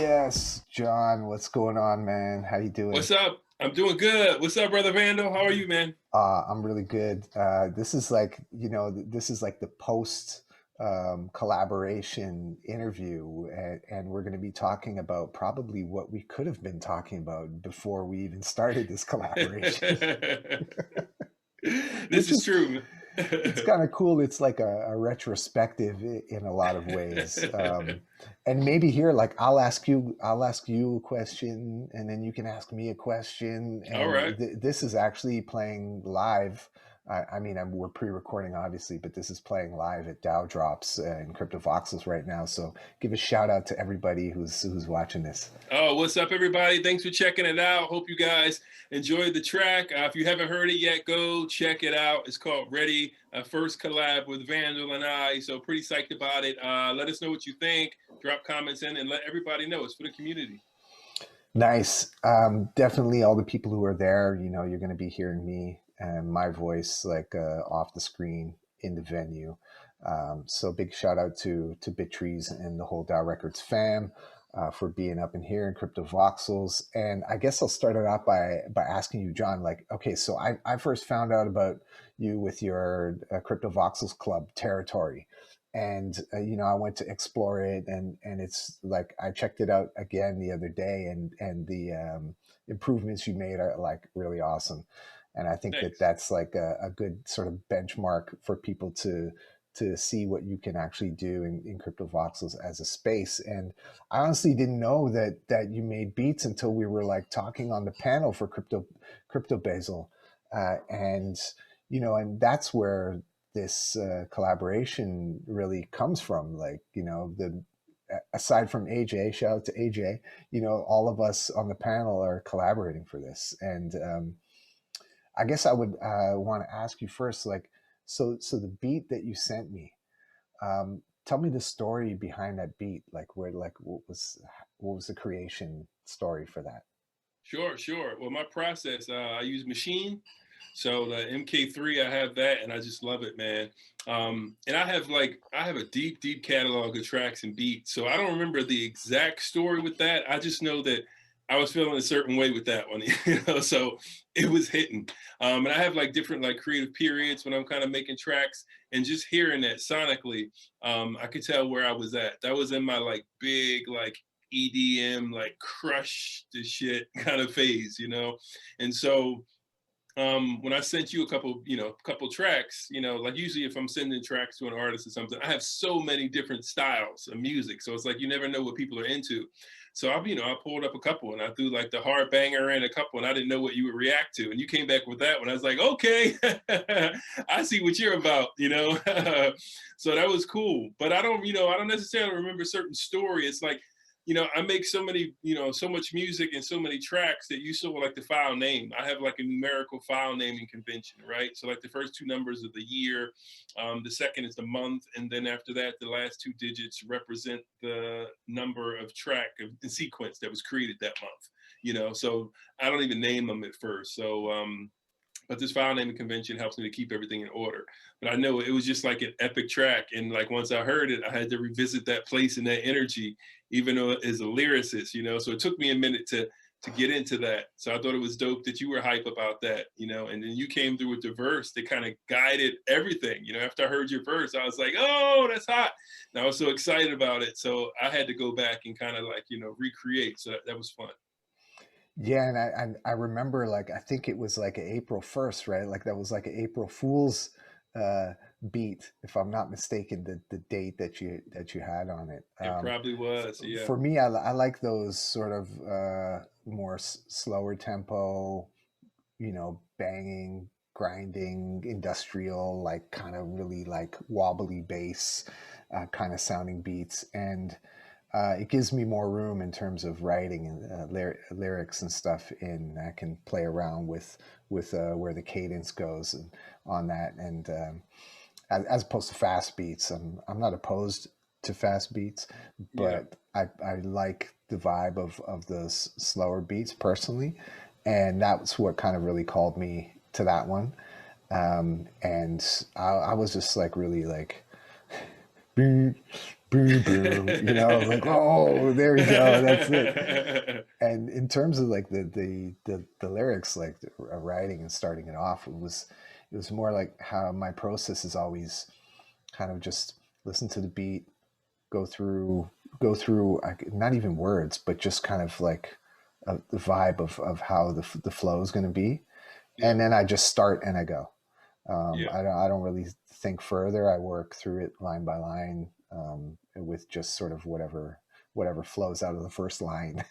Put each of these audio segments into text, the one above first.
Yes, John, what's going on, man? How you doing? What's up? I'm doing good. What's up, brother Vandal? How are you, man? I'm really good. This is this is like the post collaboration interview, and we're going to be talking about probably what we could have been talking about before we even started this collaboration, This which is is true. it's kind of cool. It's like a retrospective in a lot of ways. And maybe here, like I'll ask you a question, and then you can ask me a question. All And right. this is actually playing live. We're pre-recording, obviously, but this is playing live at DAO Drops and Crypto Voxels right now. So give a shout out to everybody who's watching this. Oh, what's up, everybody? Thanks for checking it out. Hope you guys enjoyed the track. If you haven't heard it yet, go check it out. It's called Ready, first collab with Vandal and I. So pretty psyched about it. Let us know what you think. Drop comments in and let everybody know. It's for the community. Nice. Definitely all the people who are there, you're going to be hearing me and my voice like off the screen in the venue. So big shout out to Bittrees and the whole DAOrecords fam for being up in here in Crypto Voxels. And I guess I'll start it out by asking you, John, like, okay, so I first found out about you with your Crypto Voxels Club territory. And I went to explore it, and it's like I checked it out again the other day, and the improvements you made are like really awesome. And I think that Thanks. that's like a good sort of benchmark for people to see what you can actually do in Crypto Voxels as a space. And I honestly didn't know that you made beats until we were like talking on the panel for Crypto Basil, and and that's where this collaboration really comes from. Like, the aside from AJ, shout out to AJ, all of us on the panel are collaborating for this. And I guess I would want to ask you first, like, so the beat that you sent me, tell me the story behind that beat. Like, what was the creation story for that? Sure, sure. Well, my process, I use Machine. So the MK3, I have that, and I just love it, man. And I have a deep, deep catalog of tracks and beats. So I don't remember the exact story with that. I just know that I was feeling a certain way with that one, So it was hitting. And I have like different like creative periods when I'm kind of making tracks, and just hearing that sonically, I could tell where I was at. That was in my like big like EDM, like crush the shit kind of phase. And so when I sent you a couple tracks, like usually if I'm sending tracks to an artist or something, I have so many different styles of music. So it's like you never know what people are into. So I pulled up a couple and I threw like the hard banger in a couple, and I didn't know what you would react to. And you came back with that one. I was like, okay, I see what you're about. So that was cool. But I don't necessarily remember certain story. It's like, I make so many, so much music and so many tracks that you still like the file name. I have like a numerical file naming convention, right? So like the first two numbers of the year, the second is the month, and then after that, the last two digits represent the number of track of the sequence that was created that month. So I don't even name them at first. So but this file naming convention helps me to keep everything in order. But I know it was just like an epic track, and like once I heard it, I had to revisit that place and that energy, even though as a lyricist. So it took me a minute to get into that. So I thought it was dope that you were hype about that. And then you came through with the verse that kind of guided everything. After I heard your verse, I was like, oh, that's hot. And I was so excited about it. So I had to go back and kind of like, recreate. So that was fun. Yeah, and I remember, like, I think it was like April 1st, right? Like that was like an April Fool's uh, beat, if I'm not mistaken, the date that you had on it. It probably was. Yeah. For me, I like those sort of more slower tempo, banging, grinding, industrial, like kind of really like wobbly bass kind of sounding beats. And it gives me more room in terms of writing and lyrics and stuff. In I can play around with where the cadence goes and on that, and as opposed to fast beats. I'm not opposed to fast beats, Yeah. but I like the vibe of those slower beats personally, and that's what kind of really called me to that one. And I was just like really like boom, boom, boom, you know, like, oh, there we go, that's it. And in terms of like the lyrics, like writing and starting it off, it was more like how my process is always kind of just listen to the beat, go through not even words, but just kind of like the vibe of how the flow is going to be, Yeah, and then I just start and I go. yeah. I don't really think further. I work through it line by line, with just sort of whatever flows out of the first line.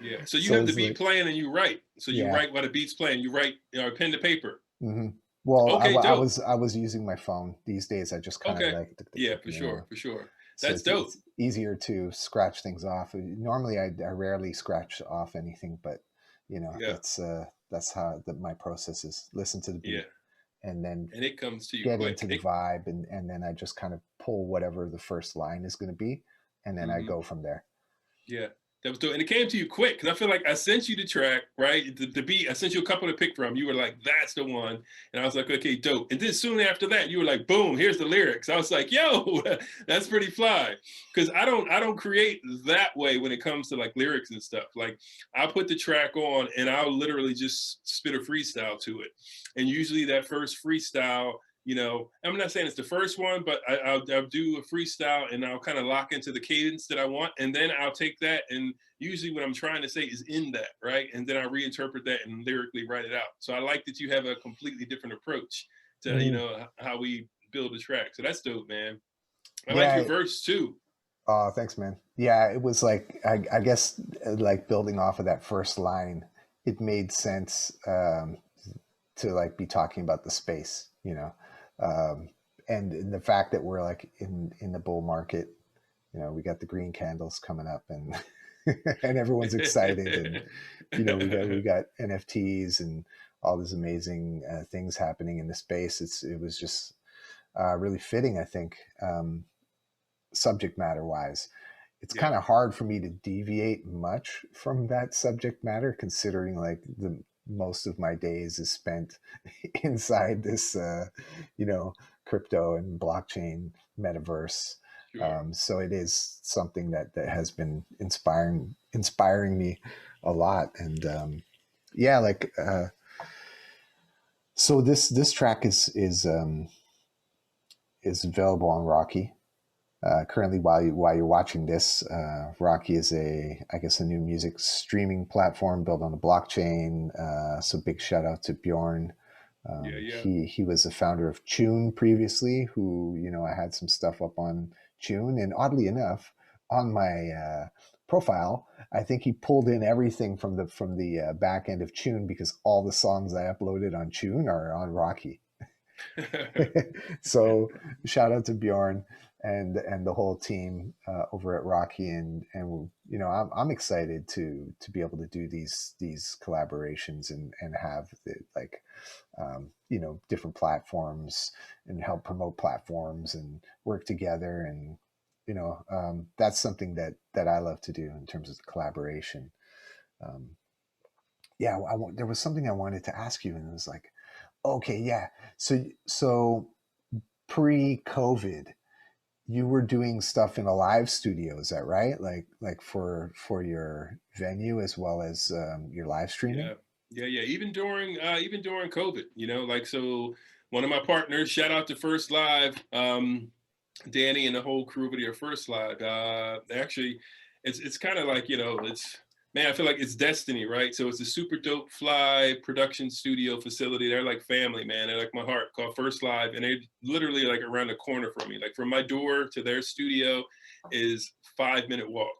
Yeah. So you So have the it's beat like, playing and you write. So you yeah. write while the beat's playing. You write, pen to paper. Hmm. Well, Okay, dope. I was using my phone. These days, I just kind of Okay. like, Yeah, for you sure, know, for sure. so That's dope. it's easier to scratch things off. Normally, I rarely scratch off anything, but you know, Yeah, that's how my process is. Listen to the yeah. beat, and then And it comes to you get quick. into the vibe, and then I just kind of pull whatever the first line is going to be, and then I Mhm. go from there. Yeah, that was dope, and it came to you quick because I feel like I sent you the track, right? The beat. I sent you a couple to pick from. You were like, "That's the one," and I was like, "Okay, dope." And then soon after that, you were like, "Boom, here's the lyrics." I was like, "Yo, that's pretty fly," because I don't create that way when it comes to like lyrics and stuff. Like I'll put the track on and I'll literally just spit a freestyle to it, and usually that first freestyle, I'm not saying it's the first one, but I'll do a freestyle and I'll kind of lock into the cadence that I want. And then I'll take that, and usually what I'm trying to say is in that, right? And then I reinterpret that and lyrically write it out. So I like that you have a completely different approach to, Mm, how we build a track. So that's dope, man. I like your yeah. verse too. Oh, thanks, man. Yeah, it was like, I guess, like building off of that first line, it made sense, to like be talking about the space, you know, um, and the fact that we're like in the bull market, you know, we got the green candles coming up, and and everyone's excited, and you know, we got NFTs and all these amazing things happening in the space. It was just really fitting, I think, subject matter wise. It's Yeah. kind of hard for me to deviate much from that subject matter, considering like the most of my days is spent inside this, you know, crypto and blockchain metaverse. Sure. So it is something that has been inspiring me a lot. And yeah, like so this track is available on Rocki. Currently, while you're watching this, Rocki is I guess, a new music streaming platform built on the blockchain. So big shout out to Bjorn. Yeah, yeah. He was the founder of Tune previously, who, you know, I had some stuff up on Tune, and oddly enough, on my profile, I think he pulled in everything from the back end of Tune, because all the songs I uploaded on Tune are on Rocki. So shout out to Bjorn and the whole team over at Rocki, and you know, I'm excited to be able to do these collaborations, and have the, like, you know, different platforms, and help promote platforms and work together, and you know, that's something that I love to do in terms of the collaboration. Um, yeah, there was something I wanted to ask you, and it was like, okay, yeah, so pre-COVID, you were doing stuff in a live studio, is that right? Like for your venue, as well as your live streaming. Yeah, yeah, yeah. Even during COVID, like, so one of my partners, shout out to First Live, Danny and the whole crew over there, First Live. Actually, it's kind of like, it's, man, I feel like it's destiny, right? So it's a super dope fly production studio facility. They're like family, man. They're like my heart, called First Live, and they're literally like around the corner from me. Like from my door to their studio is 5-minute walk.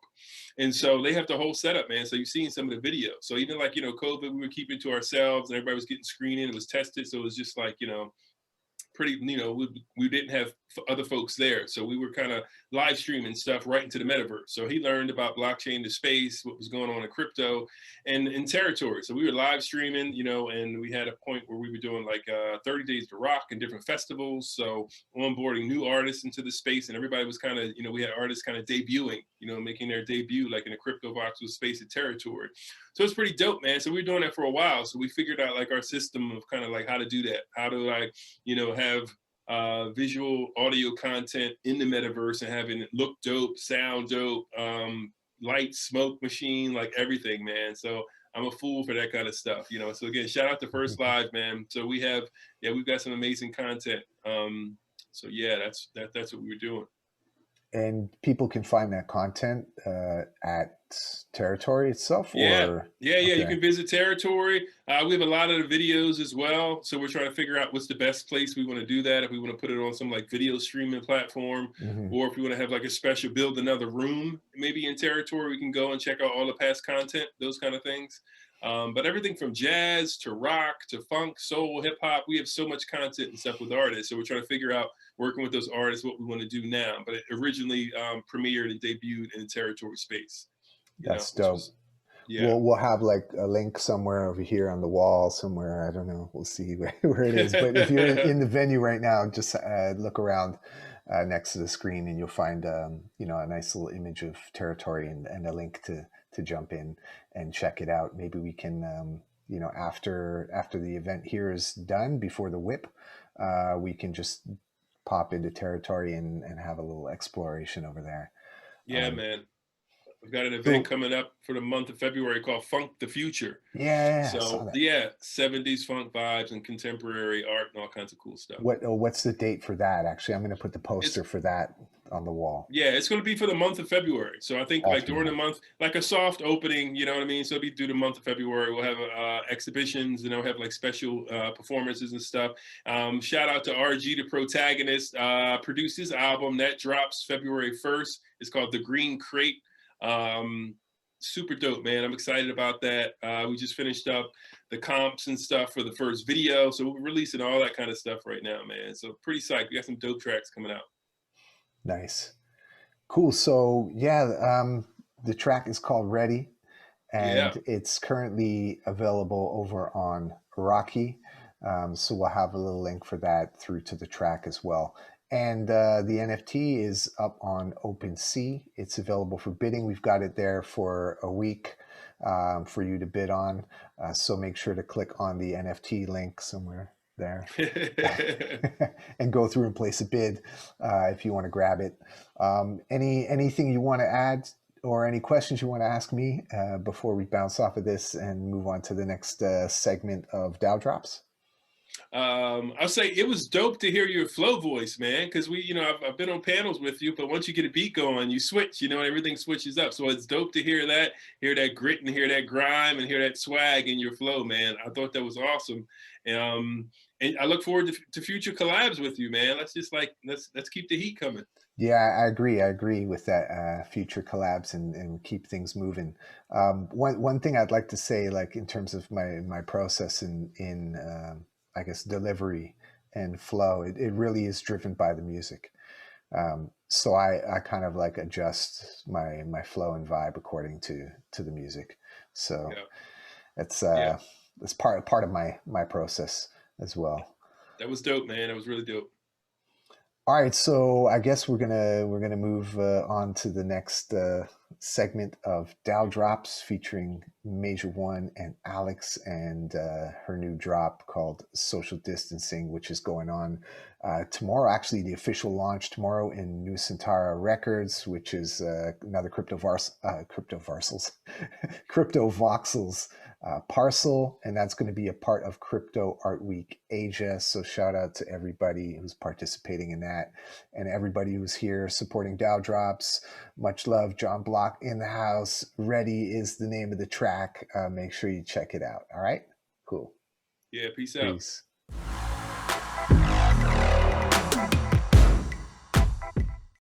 And so they have the whole setup, man. So you've seen some of the videos. So even like, COVID, we were keeping to ourselves and everybody was getting screened in. It was tested. So it was just like, pretty, we didn't have other folks there, so we were kind of live streaming stuff right into the metaverse. So he learned about blockchain to space, what was going on in crypto and in territory. So we were live streaming, and we had a point where we were doing like 30 days to rock and different festivals, so onboarding new artists into the space, and everybody was kind of, we had artists kind of debuting, making their debut like in a crypto voxel space and territory. So it's pretty dope, man. So we were doing that for a while, so we figured out like our system of kind of like how to do that, how to like, have visual audio content in the metaverse and having it look dope, sound dope, light, smoke machine, like everything, man. So I'm a fool for that kind of stuff, you know. So again, shout out to First Live, man. So we've got some amazing content. So yeah, that's what we were doing. And people can find that content at Territory itself, or yeah. You can visit Territory. We have a lot of the videos as well, so we're trying to figure out what's the best place we want to do that. If we want to put it on some like video streaming platform, or if we want to have like a special build another room, maybe in Territory, we can go and check out all the past content, those kind of things. But everything from jazz to rock to funk, soul, hip hop, we have so much content and stuff with artists. So we're trying to figure out, working with those artists, what we want to do now. But it originally premiered and debuted in the Territory space. That's dope. We'll have like a link somewhere over here on the wall somewhere. I don't know. We'll see where it is. But if you're in the venue right now, just look around next to the screen and you'll find a nice little image of Territory and a link to jump in and check it out. Maybe we can after the event here is done, before the whip, we can just pop into Territory and have a little exploration over there. Yeah, man. We've got an event coming up for the month of February called Funk the Future. Yeah. So 70s funk vibes and contemporary art and all kinds of cool stuff. What's the date for that? Actually, I'm going to put the poster for that on the wall. Yeah, it's going to be for the month of February. So I think like during the month, like a soft opening, you know what I mean? So it'll be through the month of February. We'll have exhibitions and we'll have like special performances and stuff. Shout out to RG, the protagonist, produced his album that drops February 1st. It's called The Green Crate. Super dope, man. I'm excited about that. We just finished up the comps and stuff for the first video, so we're releasing all that kind of stuff right now, man. So pretty psyched. We got some dope tracks coming out. Nice, cool. So the track is called Ready, and it's currently available over on Rocki. So we'll have a little link for that through to the track as well. And the NFT is up on Opensea. It's available for bidding. We've got it there for a week for you to bid on. So make sure to click on the NFT link somewhere there and go through and place a bid if you want to grab it. Anything you want to add or any questions you want to ask me before we bounce off of this and move on to the next segment of DAO Drops? I'll say it was dope to hear your flow voice, man, because I've been on panels with you, but once you get a beat going, you switch, everything switches up. So it's dope to hear that grit and hear that grime and hear that swag in your flow, man. I thought that was awesome. And I look forward to future collabs with you, man. Let's keep the heat coming. Yeah, I agree with that, future collabs and keep things moving. One thing I'd like to say, like in terms of my process in I guess delivery and flow, it really is driven by the music. So I kind of like adjust my flow and vibe according to the music. So it's part of my process as well. That was dope, man. That was really dope. All right, so I guess we're gonna move on to the next segment of DAO Drops featuring Major One and Alex and her new drop called Social Distancing, which is going on tomorrow. Actually, the official launch tomorrow in New Centara Records, which is another Crypto Voxels parcel, and that's going to be a part of Crypto Art Week Asia. So shout out to everybody who's participating in that and everybody who's here supporting DAO Drops. Much love. Jon Blok in the house. Ready is the name of the track. Make sure you check it out. All right, cool. Yeah, peace out.